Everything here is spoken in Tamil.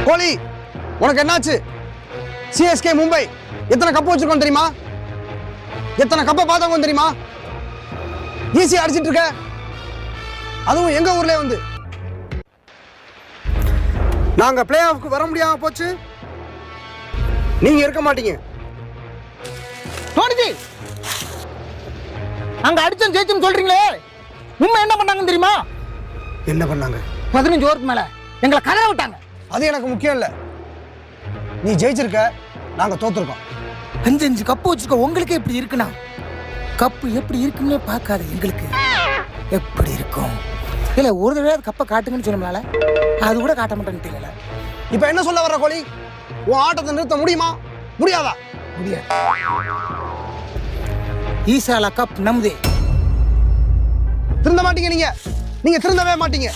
கோலி, உனக்கு என்னாச்சு? சிஎஸ்கே மும்பை எத்தனை கப்பு வச்சிருக்கோம் தெரியுமா? எத்தனை கப்பை பார்த்தவங்க தெரியுமா? ஈஸியா அடிச்சிட்டு இருக்க, அதுவும் எங்க ஊர்ல வந்து. நாங்க பிளே ஆஃப்க்கு வர முடியாம போச்சு, நீங்க இருக்க மாட்டீங்க. தோனிஜி, அங்க அடிச்சோம் ஜெயிச்சோம் சொல்றீங்களே, மும்பை என்ன பண்ணாங்கன்னு தெரியுமா? என்ன பண்ணாங்க? 15 ஓவருக்கு மேல எங்களை கதற விட்டாங்க. அது எனக்கு முக்கியம் இல்ல. நீ ஜெயிச்சிருக்க, நாங்க தோத்துருக்கோம். 5 கப்பு வச்சுக்க உங்களுக்கு எப்படி இருக்குன்னா, கப்பு எப்படி இருக்குன்னு பார்க்காத எங்களுக்கு எப்படி இருக்கும். இல்ல ஒரு தடவை கப்பை காட்டுங்கன்னு சொன்னோம்னால அது கூட காட்ட மாட்டேன்னு தெரியல. இப்ப என்ன சொல்ல வர்ற கோலி? உன் ஆட்டத்தை நிறுத்த முடியுமா முடியாதா? முடியாது. ஈசாலா கப் நம்தே. திருந்த மாட்டீங்க, நீங்க திருந்தவே மாட்டீங்க.